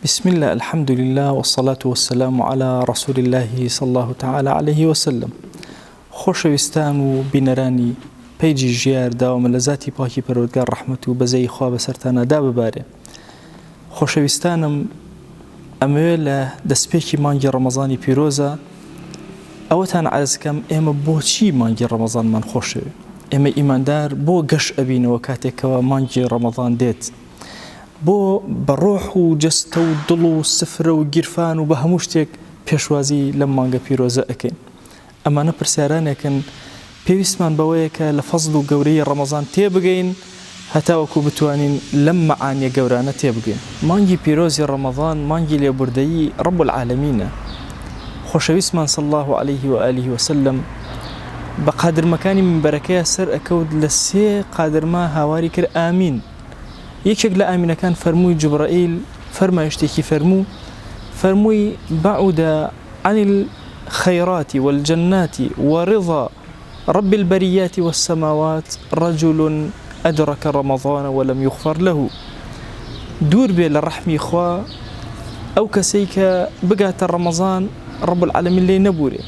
بسم الله الحمد لله والصلاة والسلام على رسول الله صلى الله تعالى عليه وسلم. خۆشەویستان و بینەرانی پیجی ژیار داوامە لە ذاتی پاکی پەروەردگار ڕەحمەت و بەزەی خوا بەسەرتانەدا ببارێ. خۆشەویستانم، ئەمەوێ لە دەستپێکی مانگی ڕەمەزانی پیرۆزە ئەوەتان عەرزکەم ئێمە بۆچی مانگی ڕەمەزانمان خۆشەوێ. ئێمە ئیماندار بۆ گەشت ئەبینەوە کاتێکەوە مانگی ڕەمەزان دێت، بۆ بەڕۆح و جەستە و دڵ و سفرە و گیرفان و بە هەموو شتێک پێشوازی لەم مانگە پیرۆزە ئەکەین. ئەمانە پرسیارانێکن پێویستمان بەوەیە کە لە فەزڵ و گەورەی ڕەمەزان تێبگەین هەتاوەکو بتوانین لەم مەعانیە گەورانە تێبگەین. مانگی پیرۆزی ڕەمەزان مانگی لێبوردەیی ڕەب العالەمینە. خۆشەویستمان صلی الله عليه و آله وسلم بە قادرمەکانی منبەرەکەیە سەر ئەکەوت لە سێ قادرما هاواری کرد ئامین. یەکێک لە ئامینەکان فەرمووی جوبرائیل فەرمایشتێکی فەرمووی بعودە عن الخيرات والجنات ورضا رب البريات والسماوات رجل أدرك رمضان ولم يغفر له. دور بێ لە ڕەحمی خوا ئەو کەسەی کە بگاتە ڕەمەزان رب العالمین لێ نەبورێ.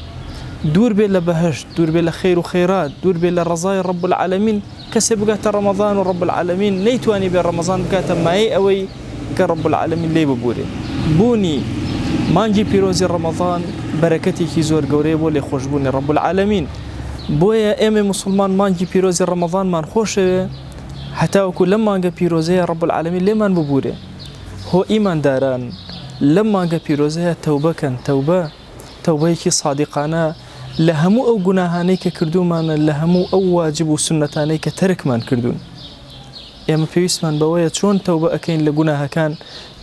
دور بێ لە بەهەشت، دور بێ لە خەیر و خەیرات، دور بێ لە ڕەزای رب العالمین. کەسێ بگاتە ڕەمەزان و رب العالمین نەیتوانی بێ ڕەمەزان بگاتە مایەی ئەوەی کە رب العالمین لێ ببورێ. بوونی مانگی پیرۆزی ڕەمەزان بەرەکەتێکی زۆر گەورەیە بۆ لێخۆشبوونی رب العالمین. بۆیە ئێمە موسڵمان مانگی پیرۆزی ڕەمەزانمان خۆشەوێ هەتاوەکو لەم مانگە پیرۆزەیە رب العالمین لێمان ببورێ. هۆ ئیمانداران، لەم مانگە پیرۆزەیە تەوبەکەن، تەوبەیەکی سادقانە لە هەموو ئەو گوناهانەی کە کردومانە، لە هەموو ئەو واجب و سنەتانەی کە تەرکمان کردوون. ئێمە پێویستمان بەوەیە چۆن تەوبە ئەکەین لە گوناهەکان،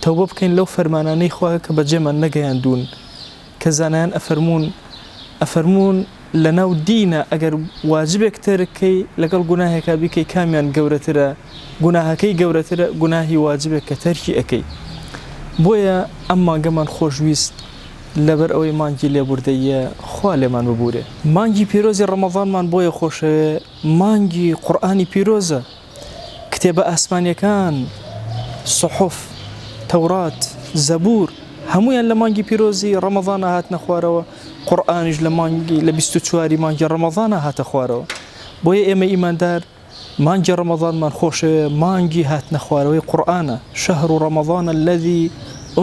تەوبە بکەین لەو فەرمانانەی خوا کە بەجێمان نەگەیاندوون، کە زانایان ئەفەرمون لە ناو دینە ئەگەر واجبێک تەرکەی لەگەڵ گوناهێکا بیکەی کامیان گەورەترە، گوناهەکەی گەورەترە گوناهی واجبێک کە تەرکی ئەەکەی. بۆیە ئەم مانگەمان خۆشویست لەبەر ئەوەی مانگی لێبوردەیە خوا لێمان ببورێ. مانگی پیرۆزی ڕەمەزانمان بۆیە خۆشەوێ مانگی قورئانی پیرۆزە. کتێبە ئاسمانیەکان، سوحوف، تەورات، زەبور هەمویان لە مانگی پیرۆزی ڕەمەزانە هاتنە خوارەوە. قورئانیش لە 24 مانگی ڕەمەزانە هاتە خوارەوە. بۆیە ئێمە ئیماندار مانگی ڕەمەزانمان خۆشەوێ مانگی هاتنە خوارەوەی قورئانە. شەهر ڕەمەزان الذي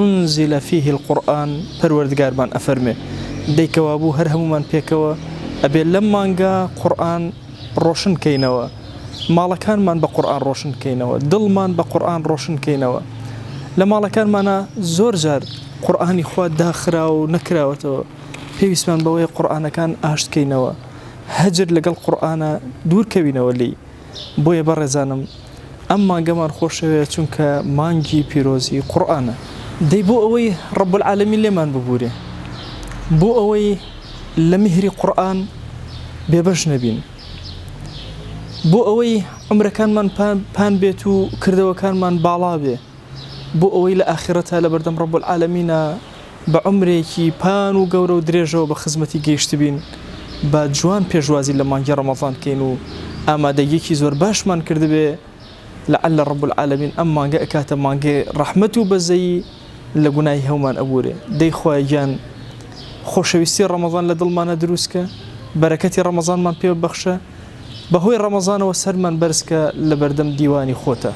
أنزل فيه القرآن پەروەردگارمان ئەفەرمێ دەیکەوا بوو هەر هەمومان پێکەوە ئەبێ لەم مانگە قورئان ڕۆشن کەینەوە، ماڵەکانمان بە قورئان ڕۆشن کەینەوە، دڵمان بە قورئان ڕۆشن کەینەوە. لە ماڵەکانمانە زۆر جار قورئانی خوا داخرا و نەکراوەتەوە. پێویستمان بەوەی قورئانەکان ئاشتکەینەوە، هەجر لەگەڵ قورئانە دوورکەوینەوە لی. بۆیە بەڕێزانم ئەم مانگەمان خۆشەوێ چونکە مانگی پیرۆزی قورئانە. دەی بۆ ئەوەی رب العالمین لێمان ببورێ، بۆ ئەوەی لە میهری قورئان بێبەش نەبین، بۆ ئەوەی عمرەکانمان پان بێت و کردەوەکانمان باڵا بێ، بۆ ئەوەی لە ئاخرەتە لە بەردەم رب العالمینە بە عمرێکی پان و گەورە و درێژەوە بە خزمەتی گەیشت بین، بە جوان پێشوازی لە مانگی ڕەمەزان کەین و ئامادەیەکی زۆر باشمان کردبێ لعل رب العالمین ئەم مانگە ئەکاتە مانگەی ڕەحمەت و بەزەیی لە گوناهی هەومان ئەبورێ. دەی خوای گیان خۆشەویستی ڕەمەزان لە دڵمانە دروستکە، بەرەکەتی ڕەمەزانمان پێ ببەخشە، بەهۆی ڕەمەزانەوە سەرمان بەرزکە لە بەردەم دیوانی خۆتە.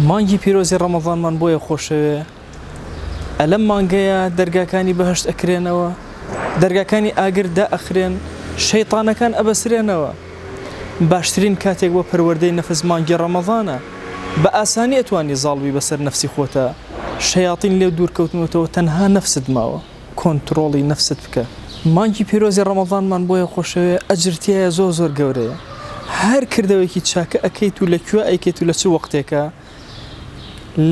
مانگی پیرۆزی ڕەمەزانمان بۆیە خۆشەوێ ئەلەم مانگەیە دەرگاکانی بەهەشت ئەکرێنەوە، دەرگاکانی ئاگر دائەخرێن، شەیطانەکان ئەبەسرێنەوە. باشترین کاتێک بۆ پەروەردەی نەفس مانگی ڕەمەزانە. بە ئاسانی ئەتوانی زاڵبی بەسەر نەفسی خۆتە، شەیاطین لێو دوورکەوتنەوەتەوە، تەنها نەفست ماوە، کۆنتڕۆڵی نەفست بکە. مانگی پیرۆزی ڕەمەزانمان بۆیە خۆشەوێ ئەجرتیایە زۆر گەورەیە. هەر کردەوەیەکی چاکە ئەەکەیت و لەکوێ ئەیکێت و لە چ وەختێکە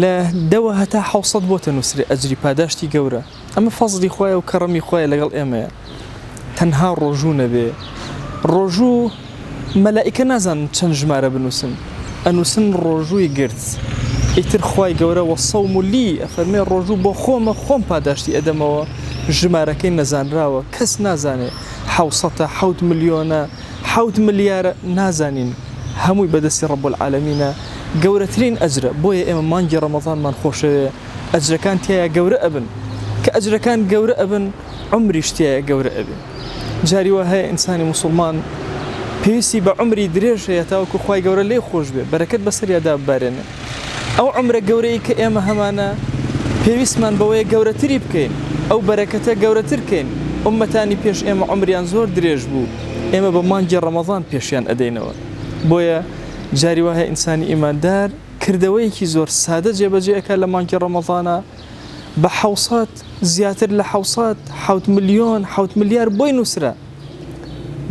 لە 10 هەتا 700 بۆتە نووسری ئەجری پاداشتی گەورە. ئەمە فەزڵی خۆیە و کەڕەمی خۆیە لەگەڵ ئێمەیە. تەنها ڕۆژوو نەبێ، ڕۆژوو مەلائیکە نازانن چەند ژمارە بنووسن، ئەنووسن ڕۆژووی گرت. ئیتر خوای گەورە وەسەوم لی ئەفەرمێ ڕۆژوو بۆ خۆم پاداشتی ئەدەمەوە، ژمارەکەی نەزانراوە، کەس نازانێ 700 7 ملیۆنە 7 ملیارە نازانین، هەمووی بەدەستی رب العالمینە. گەورەترین ئەجرە. بۆیە ئێمە مانگی ڕەمەزانمان خۆشەوێ ئەجرەکان تایە گەورە ئەبن کە ئەجرەکان گەورە ئەبن عمریش تایە گەورە ئەبێ جاری وا هەیە ئینسانی موسڵمان پێویستی بە عمری درێژ هەیە تاوەکو خوای گەورە لێ خۆش بێ بەرەکەت بەسەریادا ببارێنێ ئەو عمرە گەورەی کە ئێمە هەمانە پێویستمان بەوەیە گەورەتری بکەین ئەو بەرەکەتە گەورەتر بکەین ئومەتانی پێش ئێمە عمریان زۆر درێژ بوو ئێمە بە مانگی ڕەمەضان پێشیان ئەدەینەوە بۆیە جاری وا هەیە ئینسانی ئیماندار کردەوەیەکی زۆر سادە جێبەجێ ئەکات لە مانگی ڕەمەضانە بە 700 زیاتر لە 700 ملیۆن 7 ملیار بۆی نووسرا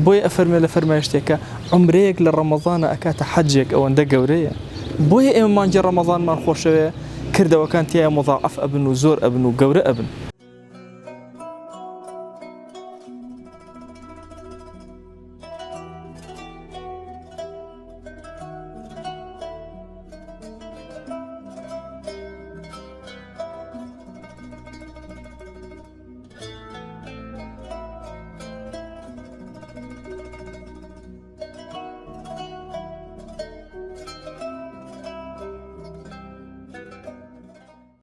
بۆیە ئەفەرمێ لە فەرمایشتێکە عمرەیەک لە ڕەمەضانە ئەکاتە حەجێک ئەوەندە گەورەیە بۆیە ئێمە مانگی ڕەمەضانمان خۆشەوێ کردەوەکان تایە مضاعف ئەبن و زۆر ئەبن و گەورە ئەبن